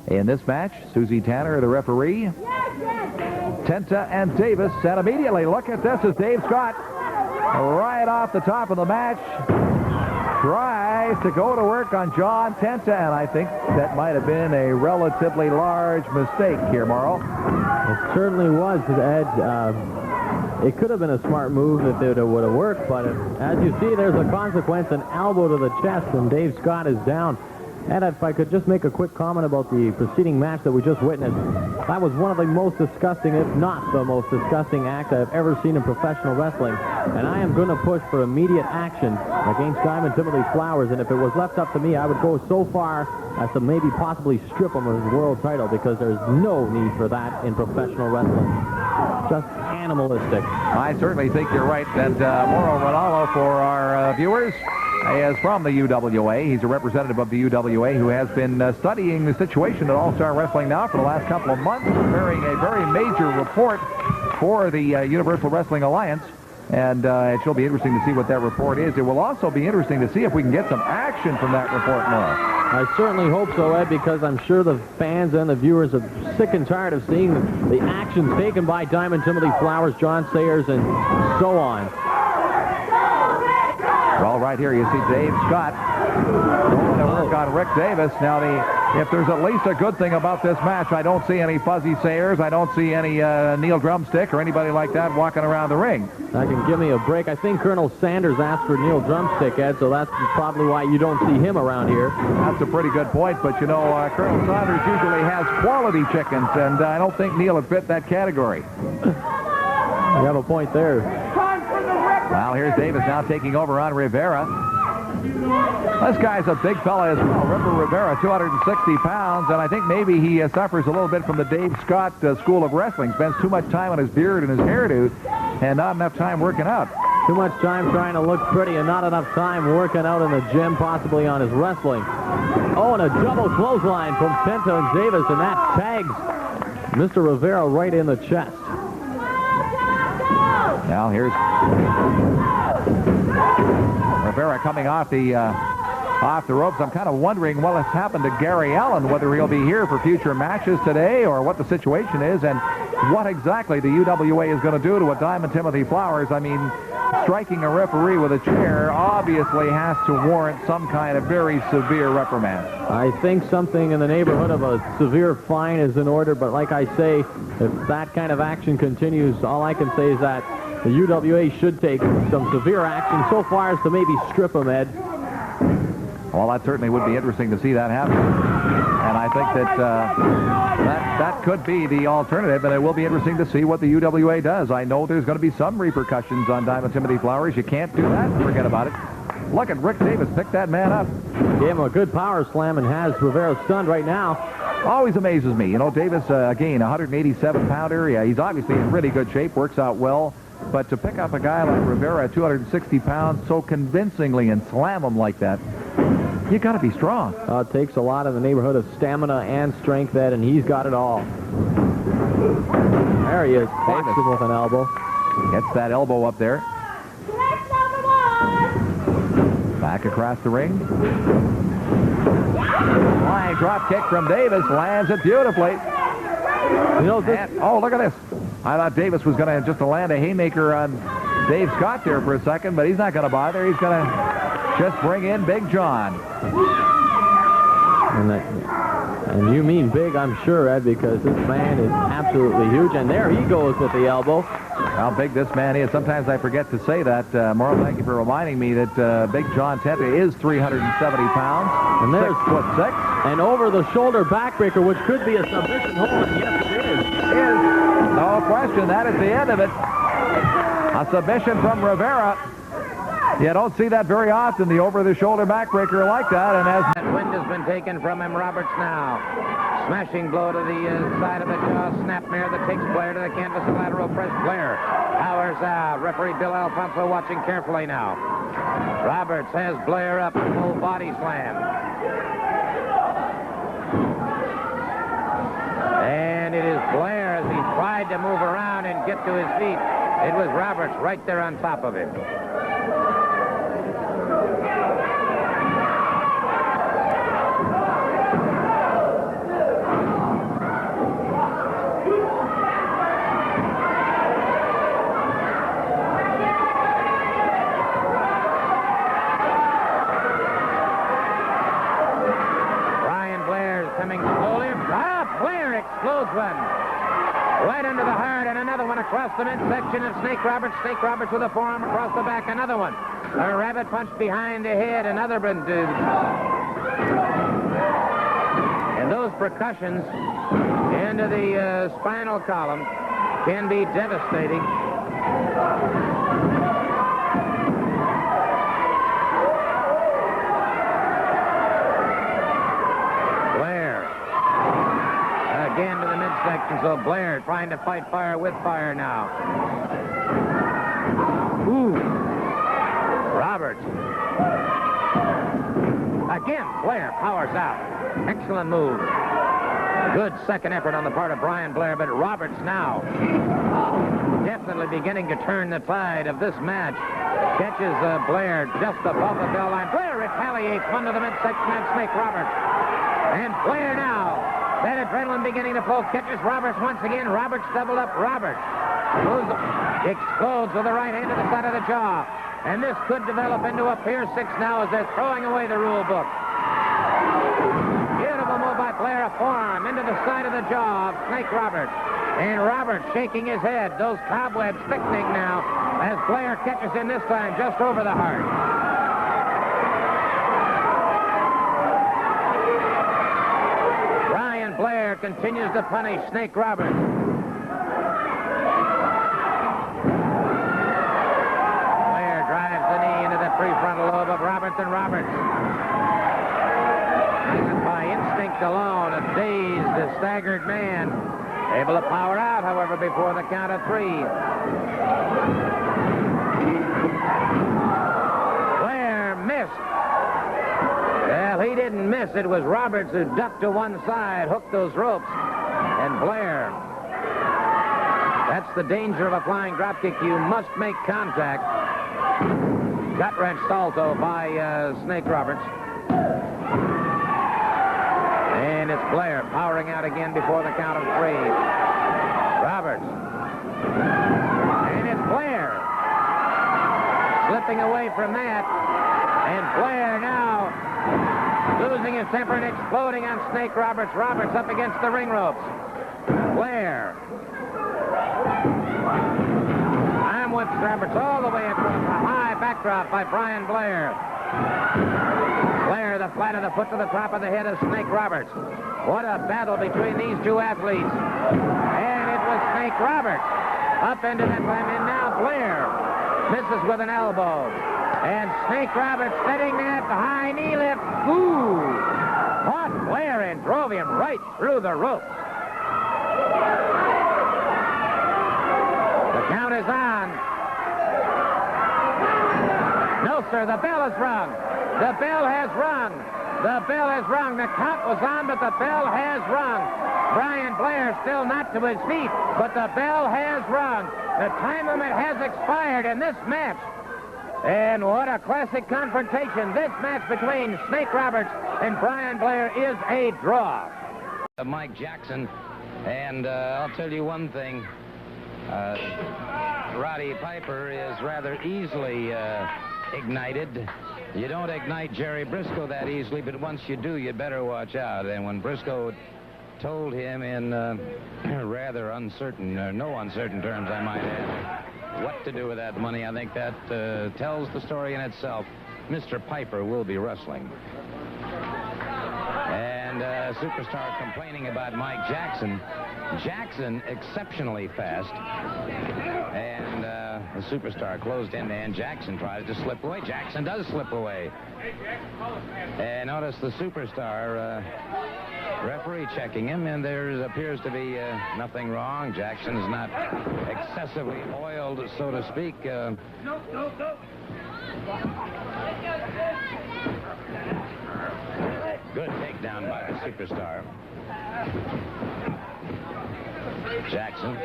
in this match. Susie Tanner, the referee. Tenta and Davis. And immediately, look at this as Dave Scott, right off the top of the match, tries to go to work on John Tenta, and I think that might have been a relatively large mistake here, Morrow. It certainly was, Ed. It could have been a smart move if it would have worked, but as you see, there's a consequence, an elbow to the chest, and Dave Scott is down. And if I could just make a quick comment about the preceding match that we just witnessed, that was one of the most disgusting, if not the most disgusting act I've ever seen in professional wrestling. And I am going to push for immediate action against Diamond Timothy Flowers, and if it was left up to me, I would go so far as to maybe possibly strip him of his world title, because there's no need for that in professional wrestling. Just animalistic. I certainly think you're right. And Mauro Ranallo, for our viewers, is from the UWA. He's a representative of the UWA who has been studying the situation at All-Star Wrestling now for the last couple of months, preparing a very major report for the Universal Wrestling Alliance. And it shall be interesting to see what that report is. It will also be interesting to see if we can get some action from that report, Mauro. I certainly hope so, Ed, because I'm sure the fans and the viewers are sick and tired of seeing the actions taken by Diamond Timothy Flowers, John Sayers, and so on. Well, right here you see Dave Scott going to work on Rick Davis. Now, if there's at least a good thing about this match, I don't see any Fuzzy Sayers. I don't see any Neil Drumstick or anybody like that walking around the ring. That can give me a break. I think Colonel Sanders asked for Neil Drumstick, Ed, so that's probably why you don't see him around here. That's a pretty good point, but you know, Colonel Sanders usually has quality chickens, and I don't think Neil would fit that category. You have a point there. Well, here's Davis now taking over on Rivera. This guy's a big fella as well. Ripper Rivera, 260 pounds, and I think maybe he suffers a little bit from the Dave Scott School of Wrestling. Spends too much time on his beard and his hairdo and not enough time working out. Too much time trying to look pretty and not enough time working out in the gym, possibly on his wrestling. Oh, and a double clothesline from Tenta and Davis, and that tags Mr. Rivera right in the chest. Now here's Rivera coming off the ropes. I'm kind of wondering what has happened to Gary Allen, whether he'll be here for future matches today or what the situation is and what exactly the UWA is going to do to a Diamond Timothy Flowers. I mean, striking a referee with a chair obviously has to warrant some kind of very severe reprimand. I think something in the neighborhood of a severe fine is in order, but like I say, if that kind of action continues, all I can say is that the UWA should take some severe action so far as to maybe strip him, Ed. Well, that certainly would be interesting to see that happen. And I think that that could be the alternative, and it will be interesting to see what the UWA does. I know there's going to be some repercussions on Diamond Timothy Flowers. You can't do that and forget about it. Look at Rick Davis pick that man up. Gave him a good power slam and has Rivera stunned right now. Always amazes me. You know, Davis, again, 187-pounder. Yeah, he's obviously in really good shape, works out well. But to pick up a guy like Rivera at 260 pounds so convincingly and slam him like that, you got to be strong. It takes a lot in the neighborhood of stamina and strength, Ed, and he's got it all. There he is, clocks him with an elbow. Gets that elbow up there. Back across the ring. Flying drop kick from Davis, lands it beautifully. You know, oh, look at this. I thought Davis was going to just land a haymaker on Dave Scott there for a second, but he's not going to bother. He's going to just bring in Big John. And you mean big, I'm sure, Ed, because this man is absolutely huge. And there he goes with the elbow. How big this man is. Sometimes I forget to say that. Marl, thank you for reminding me that Big John Tenta is 370 pounds. And there's 6'6". And over-the-shoulder backbreaker, which could be a submission hold. Yes, it is. No question. That is the end of it. A submission from Rivera. You don't see that very often, the over-the-shoulder backbreaker like that. And as that wind has been taken from him, Roberts now. Smashing blow to the side of the jaw, snapmare that takes Blair to the canvas, a lateral press. Blair powers out. Referee Bill Alfonso watching carefully now. Roberts has Blair up, full body slam. And it is Blair as he tried to move around and get to his feet. It was Roberts right there on top of him. coming slowly. Blair explodes one. Right under the heart, and another one across the midsection of Snake Roberts. Snake Roberts with a forearm across the back. Another one. A rabbit punch behind the head. Another one. And those percussions into the spinal column can be devastating. Blair. Again to the midsection, so Blair trying to fight fire with fire now. Ooh. Roberts. Again, Blair powers out. Excellent move. Good second effort on the part of Brian Blair, but Roberts now definitely beginning to turn the tide of this match. Catches Blair just above the bell line. Blair retaliates one to the midsection of Snake Roberts. And Blair now, that adrenaline beginning to flow, catches Roberts once again. Roberts doubled up. Roberts explodes with the right hand to the side of the jaw. And this could develop into a Pier 6 now as they're throwing away the rule book. Beautiful move by Blair, a forearm into the side of the jaw of Snake Roberts. And Roberts shaking his head. Those cobwebs thickening now as Blair catches him this time just over the heart. Brian Blair continues to punish Snake Roberts. Blair drives the knee into the prefrontal lobe of Roberts, and Roberts, by instinct alone, a dazed, staggered man, able to power out, however, before the count of 3. Blair missed. Well, he didn't miss. It was Roberts who ducked to one side, hooked those ropes, and Blair. That's the danger of a flying dropkick. You must make contact. Gut-wrench salto by Snake Roberts. And it's Blair powering out again before the count of 3. Roberts. And it's Blair. Slipping away from that. And Blair now losing his temper and exploding on Snake Roberts. Roberts up against the ring ropes. Blair. Arm whips Roberts all the way across. A high backdrop by Brian Blair. Blair, the flat of the foot to the top of the head of Snake Roberts. What a battle between these two athletes. And it was Snake Roberts up into that time. And now Blair misses with an elbow. And Snake Roberts setting that high knee lift. Ooh! Caught Blair and drove him right through the ropes. The count is on. No, sir, the bell is rung. The bell has rung. The bell has rung. The count was on, but the bell has rung. Brian Blair still not to his feet, but the bell has rung. The time limit has expired in this match. And what a classic confrontation. This match between Snake Roberts and Brian Blair is a draw. Mike Jackson, and I'll tell you one thing. Roddy Piper is rather easily ignited. You don't ignite Jerry Briscoe that easily, but once you do, you'd better watch out. And when Briscoe told him in rather uncertain, no uncertain terms, I might add, what to do with that money, I think that tells the story in itself. Mr. Piper will be wrestling. And Superstar complaining about Mike Jackson. Jackson exceptionally fast. And the Superstar closed in, and Jackson tries to slip away. Jackson does slip away. And notice the Superstar referee checking him, and there appears to be nothing wrong. Jackson's not excessively oiled, so to speak. Good takedown by the Superstar. Jackson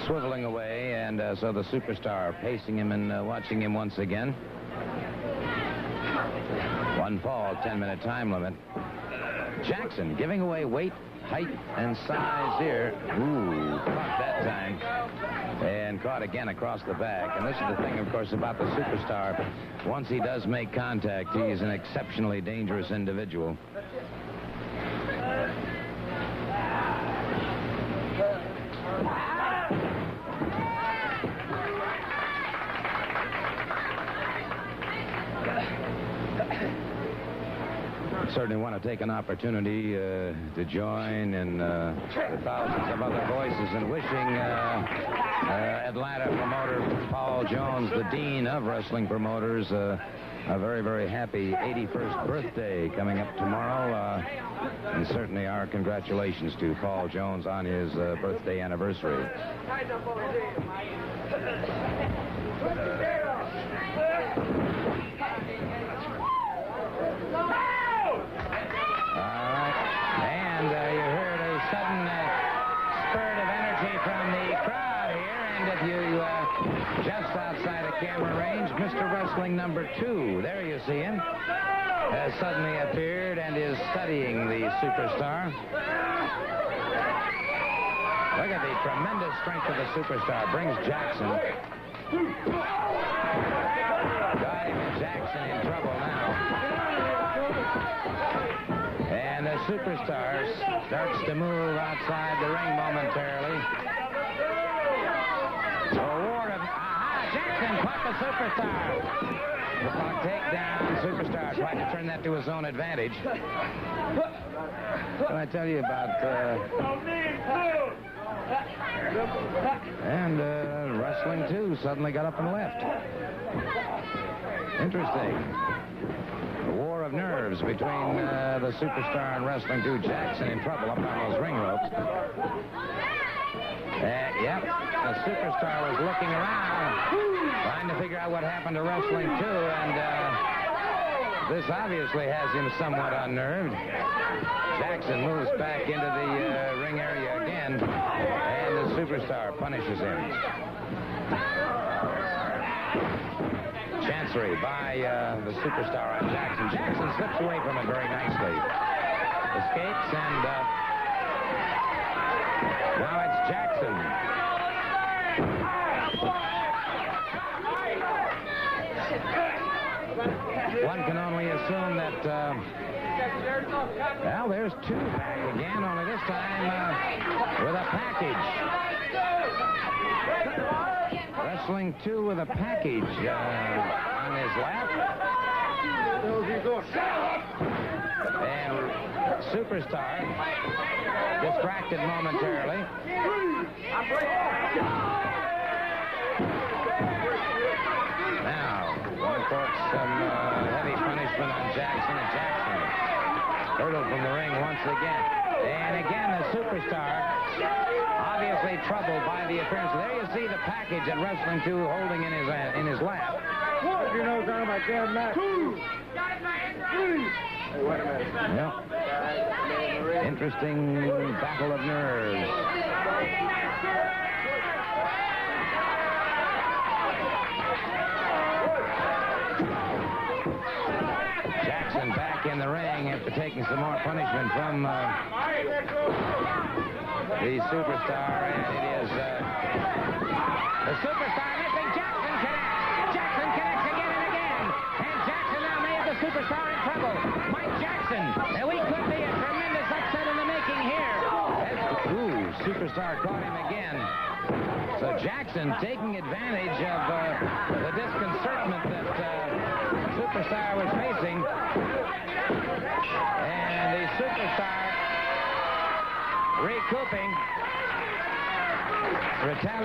swiveling away, and so the Superstar pacing him and watching him once again. One fall, 10-minute time limit. Jackson giving away weight, height, and size here. Ooh, caught that time. And caught again across the back. And this is the thing, of course, about the Superstar. Once he does make contact, he's an exceptionally dangerous individual. certainly want to take an opportunity to join in the thousands of other voices in wishing Atlanta promoter Paul Jones, the dean of wrestling promoters, a very, very happy 81st birthday coming up tomorrow. And certainly our congratulations to Paul Jones on his birthday anniversary. You heard a sudden spurt of energy from the crowd here, and if you just outside the camera range, Mr. Wrestling number 2, there you see him, has suddenly appeared and is studying the superstar. Look at the tremendous strength of the superstar. Brings Jackson. Got him, and Jackson in trouble now. And the superstar starts to move outside the ring momentarily. A war of... Aha! Jackson caught the superstar. The clock takedown. Superstar tried to turn that to his own advantage. What I tell you about... And Wrestling 2 suddenly got up and left. Interesting. A war of nerves between the superstar and Wrestling 2. Jackson in trouble up on those ring ropes. Yep, the superstar was looking around, trying to figure out what happened to Wrestling 2, and this obviously has him somewhat unnerved. Jackson moves back into the ring area again, and the superstar punishes him. Chancery by the superstar on Jackson. Jackson slips away from it very nicely. Escapes, and now it's Jackson. One can only assume that, well, there's 2 back again, only this time with a package. Wrestling 2 with a package on his lap. And superstar distracted momentarily. Now, of course, some heavy punishment on Jackson, and Jackson hurdled from the ring once again. And again, the superstar obviously troubled by the appearance. There you see the package that Wrestling 2 holding in his lap. Put your nose down my damn neck. Hey, wait a minute. Yep. Interesting battle of nerves. Jackson back in the ring after taking some more punishment from the superstar, and it is the superstar missing. Jackson connects. Jackson connects again and again, and Jackson now may have the superstar in trouble. Mike Jackson, and we could be a tremendous upset in the making here. Superstar caught him again. So Jackson taking advantage of the disconcertment that superstar was facing, and the superstar recouping retaliation.